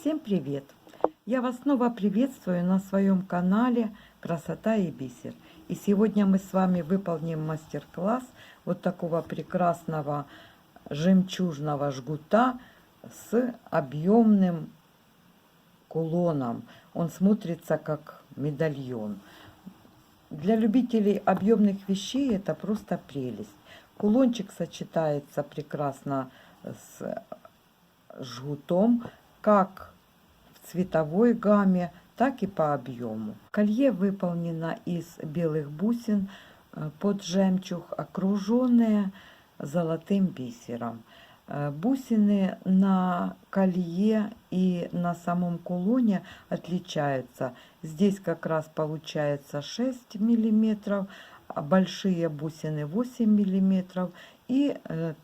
Всем привет! Я вас снова приветствую на своем канале Красота и бисер. И сегодня мы с вами выполним мастер-класс вот такого прекрасного жемчужного жгута с объемным кулоном. Он смотрится как медальон. Для любителей объемных вещей это просто прелесть. Кулончик сочетается прекрасно с жгутом, как в цветовой гамме, так и по объему. Колье выполнено из белых бусин под жемчуг, окруженные золотым бисером. Бусины на колье и на самом кулоне отличаются. Здесь как раз получается 6 миллиметров, а большие бусины 8 миллиметров и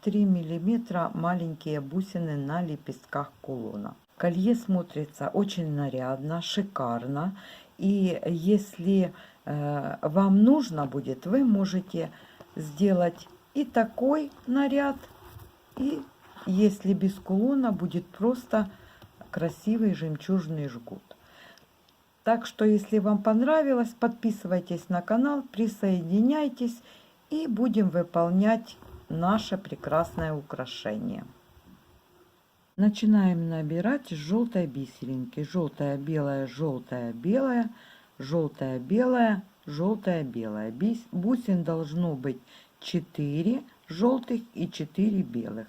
3 миллиметра маленькие бусины на лепестках кулона. Колье смотрится очень нарядно, шикарно. И если вам нужно будет, вы можете сделать и такой наряд, и если без кулона, будет просто красивый жемчужный жгут. Так что, если вам понравилось, подписывайтесь на канал, присоединяйтесь и будем выполнять наше прекрасное украшение. Начинаем набирать с желтой бисеринки. Желтая, белая, желтая, белая, желтая, белая, желтая, белая. Бусин должно быть 4 желтых и 4 белых.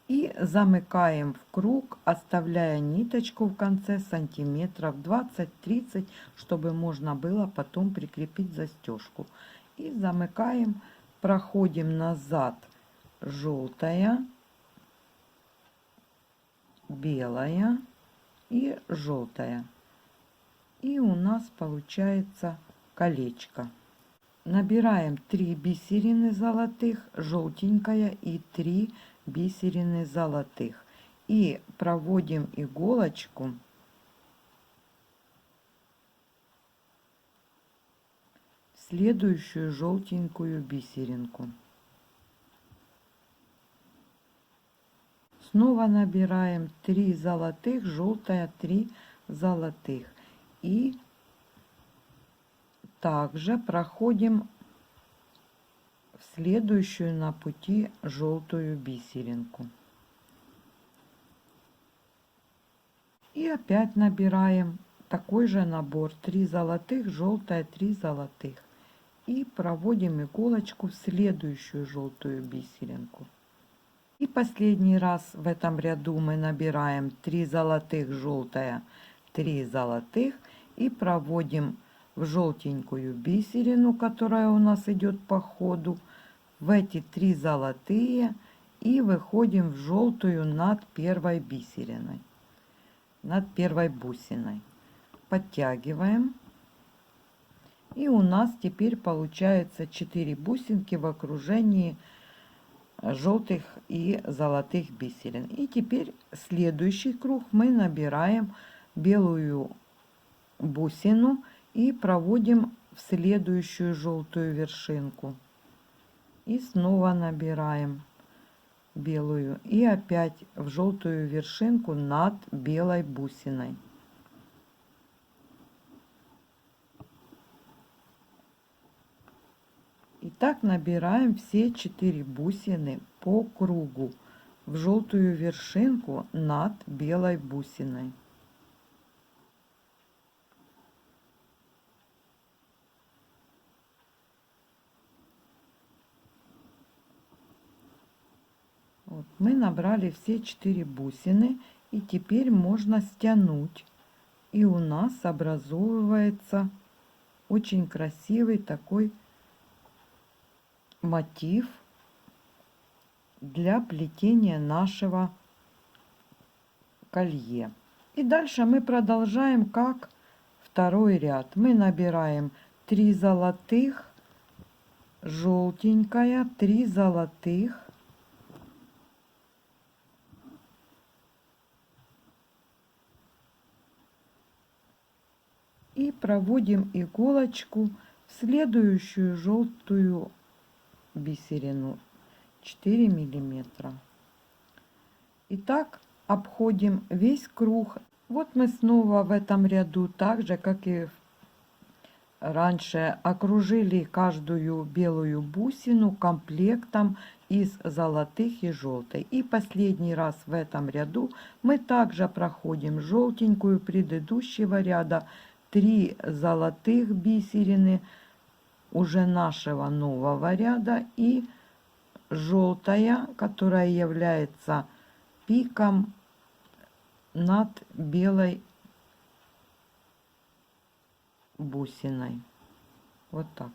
И замыкаем в круг, оставляя ниточку в конце сантиметров 20-30, чтобы можно было потом прикрепить застежку. И замыкаем, проходим назад желтая, белая и желтая. И у нас получается колечко. Набираем 3 бисерины золотых, желтенькая и 3 бисерины золотых. И проводим иголочку в следующую желтенькую бисеринку. Снова набираем 3 золотых, желтая, 3 золотых. И также проходим в следующую на пути желтую бисеринку. И опять набираем такой же набор: 3 золотых, желтая, 3 золотых. И проводим иголочку в следующую желтую бисеринку. И последний раз в этом ряду мы набираем 3 золотых, желтая, 3 золотых. И проводим в желтенькую бисерину, которая у нас идет по ходу, в эти 3 золотые, и выходим в желтую над первой бисериной, над первой бусиной. Подтягиваем. И у нас теперь получается 4 бусинки в окружении желтых и золотых бисерин. И теперь следующий круг мы набираем белую бусину и проводим в следующую желтую вершинку. И снова набираем белую. И опять в желтую вершинку над белой бусиной. И так набираем все 4 бусины по кругу в желтую вершинку над белой бусиной. Вот, мы набрали все 4 бусины, и теперь можно стянуть. И у нас образовывается очень красивый такой мотив для плетения нашего колье. И дальше мы продолжаем как второй ряд. Мы набираем 3 золотых, желтенькая, 3 золотых, и проводим иголочку в следующую желтую бисерину 4 миллиметра. Итак, обходим весь круг Вот мы снова в этом ряду, так же как и раньше, окружили каждую белую бусину комплектом из золотых и желтой. И последний раз в этом ряду мы также проходим желтенькую предыдущего ряда 3 золотых бисерины уже нашего нового ряда и желтая, которая является пиком над белой бусиной. Вот так.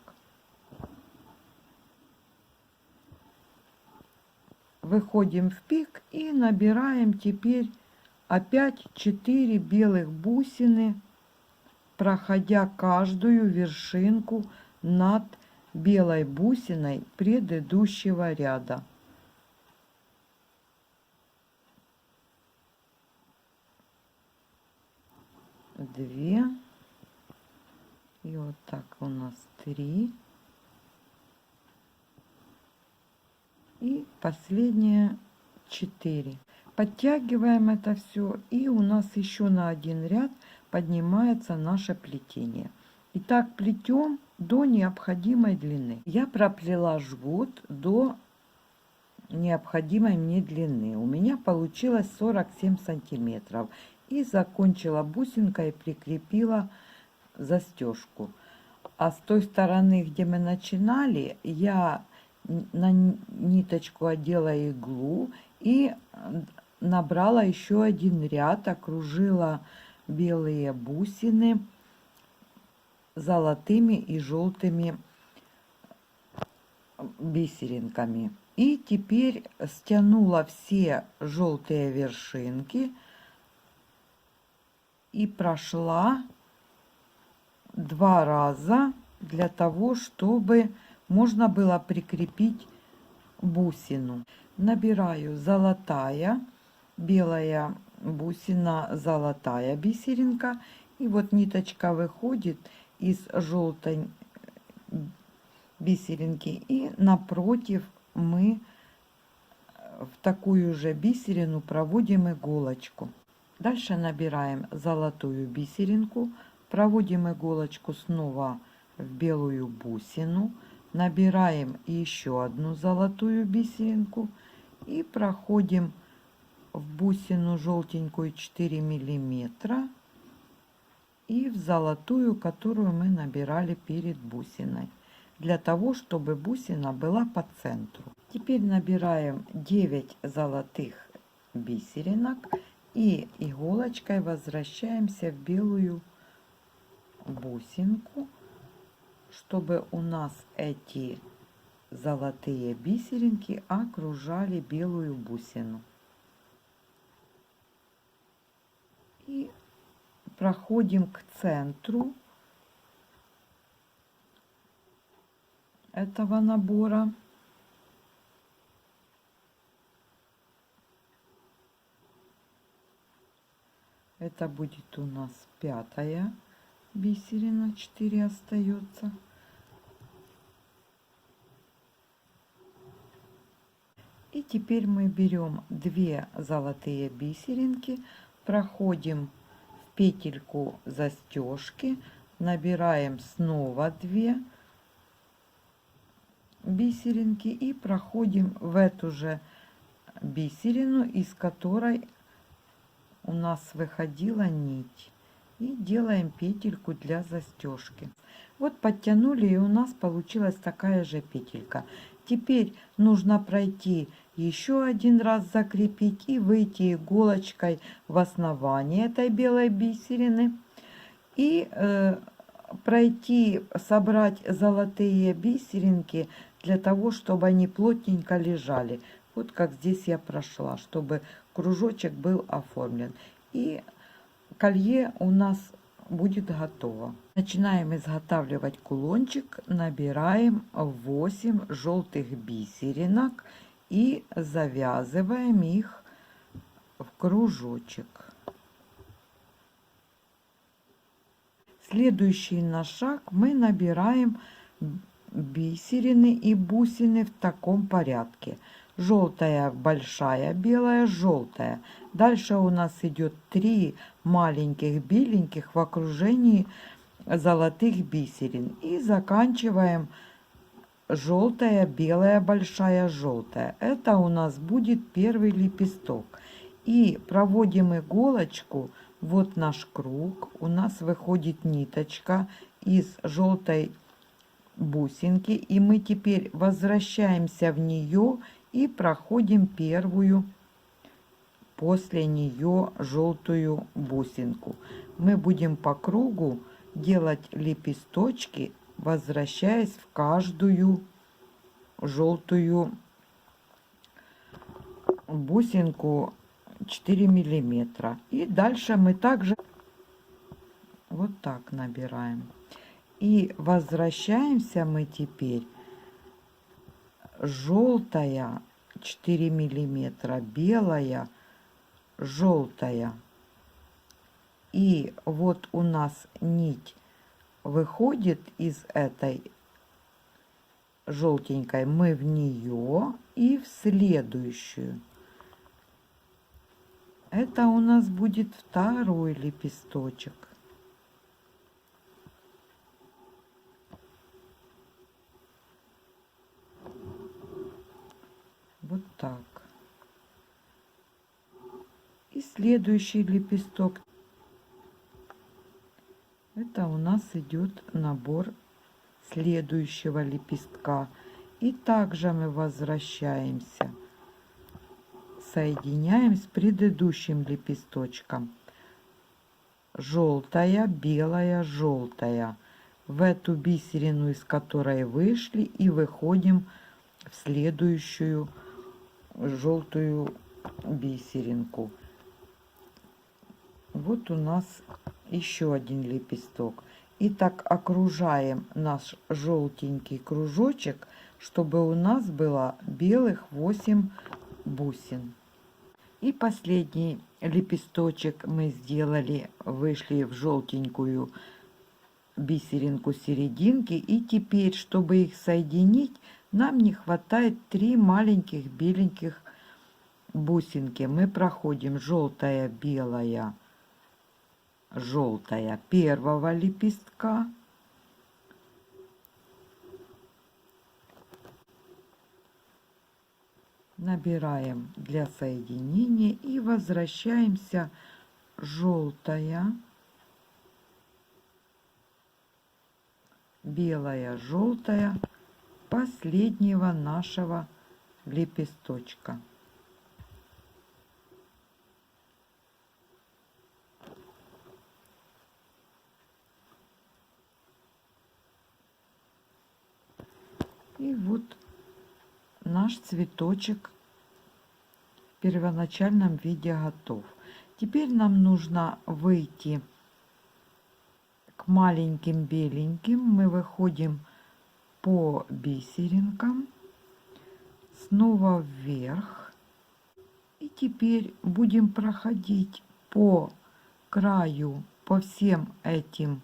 Выходим в пик и набираем теперь опять 4 белых бусины, проходя каждую вершинку над белой бусиной предыдущего ряда. Две. И вот так у нас 3. И последнее 4. Подтягиваем это все, и у нас еще на один ряд поднимается наше плетение. Итак, плетем до необходимой длины. Я проплела жгут до необходимой мне длины. У меня получилось 47 сантиметров. И закончила бусинкой и прикрепила застежку. А с той стороны, где мы начинали, я на ниточку одела иглу и набрала еще один ряд, окружила белые бусины золотыми и желтыми бисеринками. И теперь стянула все желтые вершинки и прошла 2 раза для того, чтобы можно было прикрепить бусину. Набираю золотая, белая бусина, золотая бисеринка. И вот ниточка выходит из желтой бисеринки. И напротив мы в такую же бисерину проводим иголочку. Дальше набираем золотую бисеринку, проводим иголочку снова в белую бусину, набираем еще одну золотую бисеринку и проходим в бусину желтенькую 4 миллиметра и в золотую, которую мы набирали перед бусиной, для того, чтобы бусина была по центру. Теперь набираем 9 золотых бисеринок и иголочкой возвращаемся в белую бусинку, чтобы у нас эти золотые бисеринки окружали белую бусину. И проходим к центру этого набора. Это будет у нас 5-я бисерина, 4 остается. И теперь мы берем 2 золотые бисеринки, проходим в петельку застежки, набираем снова 2 бисеринки и проходим в эту же бисерину, из которой у нас выходила нить, и делаем петельку для застежки. Вот подтянули, и у нас получилась такая же петелька. Теперь нужно пройти еще один раз, закрепить и выйти иголочкой в основание этой белой бисерины и пройти, собрать золотые бисеринки для того, чтобы они плотненько лежали. Вот как здесь я прошла, чтобы кружочек был оформлен. И колье у нас будет готово. Начинаем изготавливать кулончик. Набираем 8 желтых бисеринок и завязываем их в кружочек. Следующий наш шаг: мы набираем бисерины и бусины в таком порядке. желтая большая, белая желтая. Дальше у нас идет 3 маленьких беленьких в окружении золотых бисерин. И заканчиваем желтая, белая, большая, желтая. Это у нас будет первый лепесток. И проводим иголочку. Вот наш круг. У нас выходит ниточка из желтой бусинки. И мы теперь возвращаемся в нее и проходим первую после нее желтую бусинку. Мы будем по кругу делать лепесточки, возвращаясь в каждую желтую бусинку 4 миллиметра. И дальше мы также вот так набираем. И возвращаемся мы теперь желтая 4 миллиметра, белая, желтая. И вот у нас нить выходит из этой желтенькой, мы в нее и в следующую. Это у нас будет второй лепесточек. Вот так. И следующий лепесток. Это у нас идет набор следующего лепестка. И также мы возвращаемся. Соединяем с предыдущим лепесточком. Желтая, белая, желтая. В эту бисерину, из которой вышли, и выходим в следующую желтую бисеринку. Вот у нас еще один лепесток. И так окружаем наш желтенький кружочек, чтобы у нас было белых 8 бусин. И последний лепесточек мы сделали, вышли в желтенькую бисеринку серединки. И теперь, чтобы их соединить, нам не хватает 3 маленьких беленьких бусинки. Мы проходим желтая, белая, желтая первого лепестка. Набираем для соединения и возвращаемся желтая, белая, желтая последнего нашего лепесточка. И вот наш цветочек в первоначальном виде готов. Теперь нам нужно выйти к маленьким беленьким. Мы выходим по бисеринкам, снова вверх. И теперь будем проходить по краю, по всем этим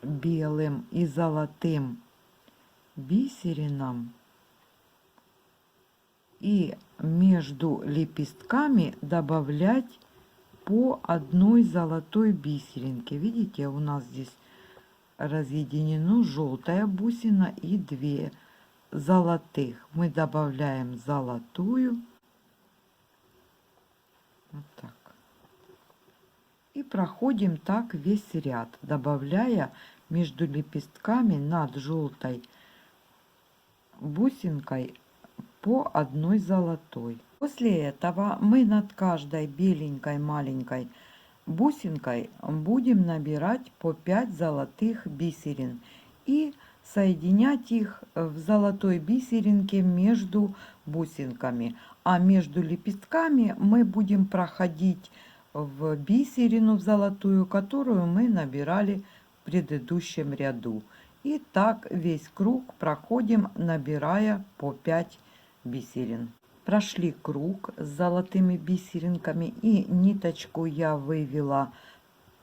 белым и золотым бисеринам. И между лепестками добавлять по одной золотой бисеринке. Видите, у нас здесь разъединено желтая бусина и 2 золотых. Мы добавляем золотую. Вот так. И проходим так весь ряд, добавляя между лепестками над желтой бусинкой по одной золотой. После этого мы над каждой беленькой маленькой бусинкой будем набирать по 5 золотых бисерин и соединять их в золотой бисеринке между бусинками. А между лепестками мы будем проходить в бисерину в золотую, которую мы набирали в предыдущем ряду. И так весь круг проходим, набирая по 5 бисерин. Прошли круг с золотыми бисеринками, и ниточку я вывела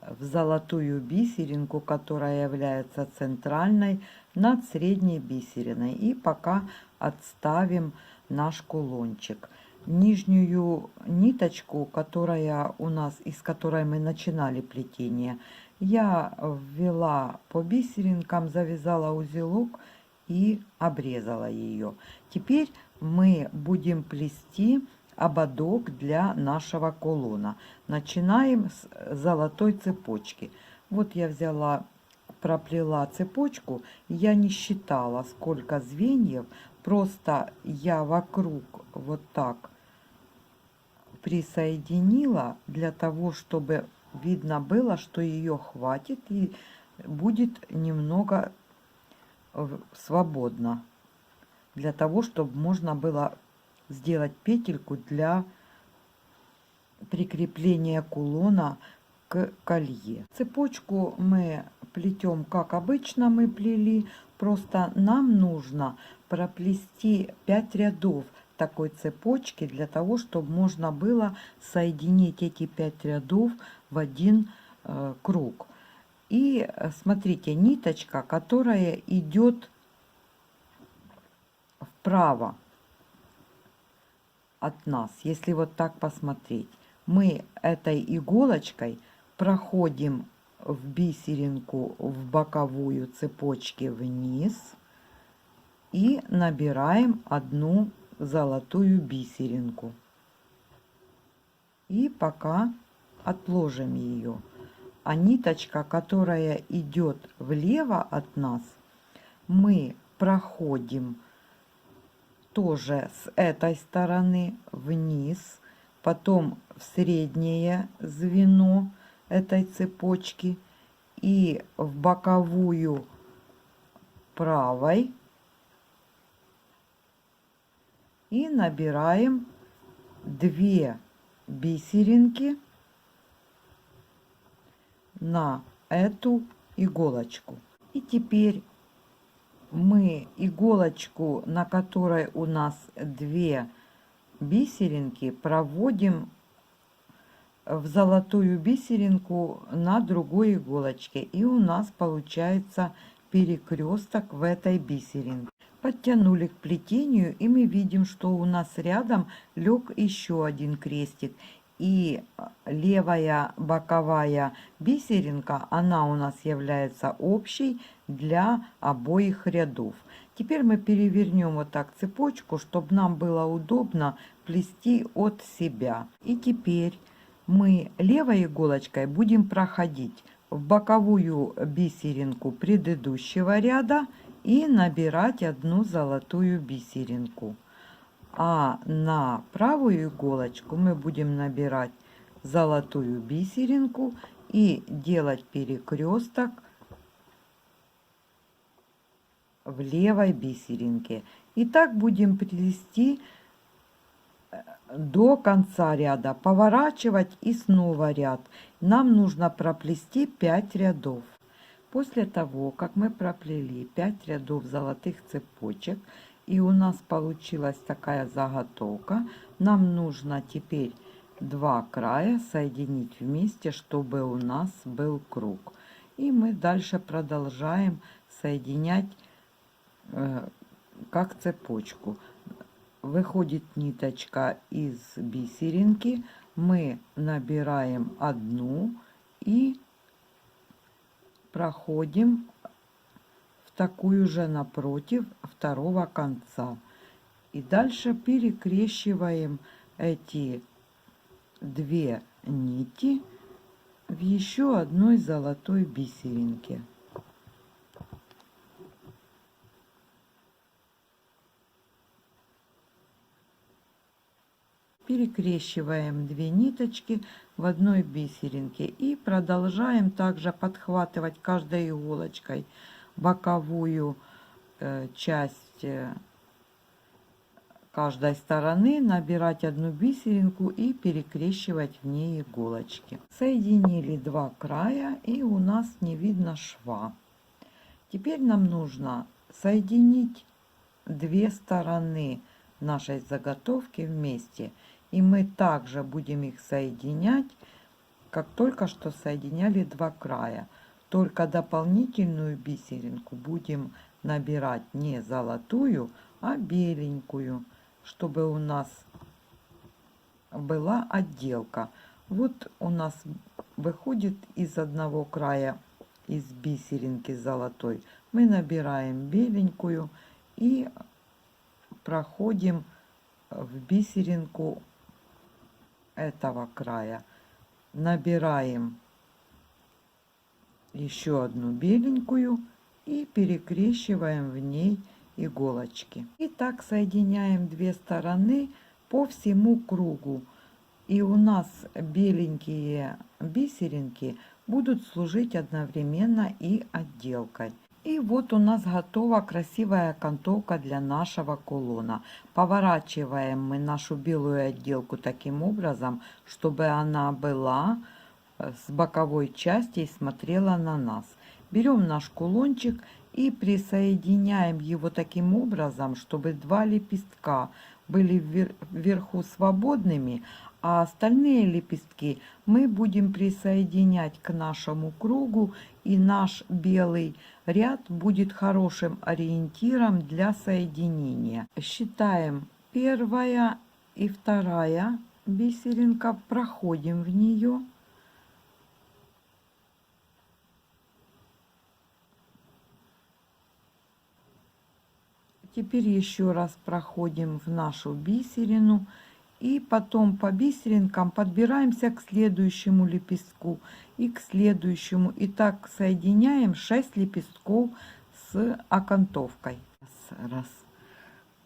в золотую бисеринку, которая является центральной над средней бисериной. И пока отставим наш кулончик. Нижнюю ниточку, которая у нас, из которой мы начинали плетение, я ввела по бисеринкам, завязала узелок и обрезала ее. Теперь мы будем плести ободок для нашего кулона. Начинаем с золотой цепочки. Вот я взяла, проплела цепочку, я не считала, сколько звеньев, просто я вокруг вот так присоединила для того, чтобы видно было, что ее хватит и будет немного свободно, для того, чтобы можно было сделать петельку для прикрепления кулона к колье. Цепочку мы плетем, как обычно мы плели, просто нам нужно проплести 5 рядов такой цепочки, для того, чтобы можно было соединить эти 5 рядов в один круг. И смотрите, ниточка, которая идет вправо от нас, если вот так посмотреть, мы этой иголочкой проходим в бисеринку в боковую цепочки вниз и набираем одну золотую бисеринку. И пока отложим ее. А ниточка, которая идет влево от нас, мы проходим тоже с этой стороны вниз, потом в среднее звено этой цепочки и в боковую правой и набираем 2 бисеринки на эту иголочку. И теперь мы иголочку, на которой у нас 2 бисеринки, проводим в золотую бисеринку на другой иголочке, и у нас получается перекресток в этой бисеринке. Подтянули к плетению, и мы видим, что у нас рядом лег еще один крестик, и левая боковая бисеринка, она у нас является общей для обоих рядов. Теперь мы перевернем вот так цепочку, чтобы нам было удобно плести от себя. И теперь мы левой иголочкой будем проходить в боковую бисеринку предыдущего ряда и набирать одну золотую бисеринку. А на правую иголочку мы будем набирать золотую бисеринку и делать перекресток в левой бисеринке. И так будем плести до конца ряда, поворачивать и снова ряд. Нам нужно проплести 5 рядов. После того, как мы проплели 5 рядов золотых цепочек, и у нас получилась такая заготовка, нам нужно теперь 2 края соединить вместе, чтобы у нас был круг. И мы дальше продолжаем соединять как цепочку. Выходит ниточка из бисеринки, мы набираем одну и проходим в такую же напротив второго конца. И дальше перекрещиваем эти 2 нити в еще одной золотой бисеринке. Перекрещиваем 2 ниточки в одной бисеринке и продолжаем также подхватывать каждой иголочкой боковую часть каждой стороны, набирать одну бисеринку и перекрещивать в ней иголочки. Соединили 2 края, и у нас не видно шва. Теперь нам нужно соединить 2 стороны нашей заготовки вместе. И мы также будем их соединять, как только что соединяли 2 края. Только дополнительную бисеринку будем набирать не золотую, а беленькую, чтобы у нас была отделка. Вот у нас выходит из одного края, из бисеринки золотой, мы набираем беленькую и проходим в бисеринку этого края. Набираем еще одну беленькую и перекрещиваем в ней иголочки. И так соединяем две стороны по всему кругу. И у нас беленькие бисеринки будут служить одновременно и отделкой. И вот у нас готова красивая окантовка для нашего кулона. Поворачиваем мы нашу белую отделку таким образом, чтобы она была с боковой части и смотрела на нас. Берем наш кулончик и присоединяем его таким образом, чтобы два лепестка были вверху свободными, а остальные лепестки мы будем присоединять к нашему кругу, и наш белый ряд будет хорошим ориентиром для соединения. Считаем первая и вторая бисеринка, проходим в нее. Теперь еще раз проходим в нашу бисерину. И потом по бисеринкам подбираемся к следующему лепестку и к следующему. И так соединяем 6 лепестков с окантовкой. Раз.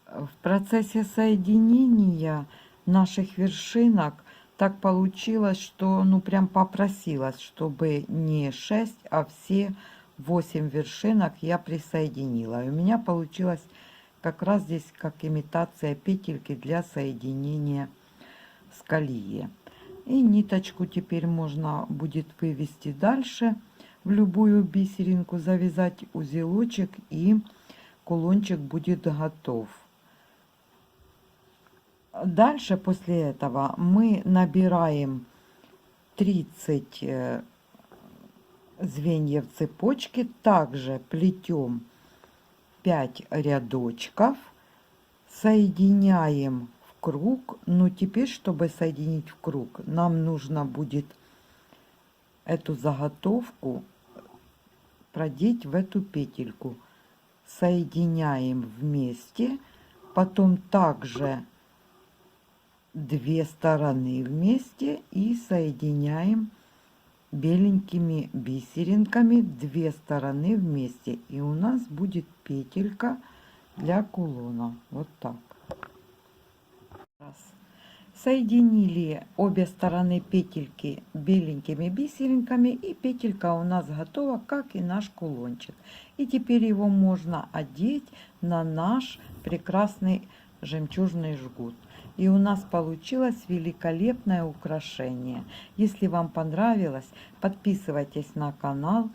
В процессе соединения наших вершинок так получилось, что ну прям попросилось, чтобы не 6, а все 8 вершинок я присоединила. И у меня получилось как раз здесь как имитация петельки для соединения с колье. И ниточку теперь можно будет вывести дальше в любую бисеринку, завязать узелочек, и кулончик будет готов. Дальше после этого мы набираем 30 звеньев цепочки, также плетем 5 рядочков, соединяем в круг. Но теперь, чтобы соединить в круг, нам нужно будет эту заготовку продеть в эту петельку. Соединяем вместе, потом также две стороны вместе и соединяем беленькими бисеринками две стороны вместе, и у нас будет петелька для кулона. Вот так. Раз. Соединили обе стороны петельки беленькими бисеринками, и петелька у нас готова, как и наш кулончик. И теперь его можно одеть на наш прекрасный жемчужный жгут. И у нас получилось великолепное украшение. Если вам понравилось, подписывайтесь на канал,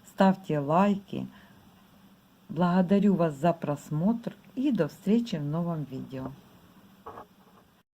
ставьте лайки. Благодарю вас за просмотр и до встречи в новом видео.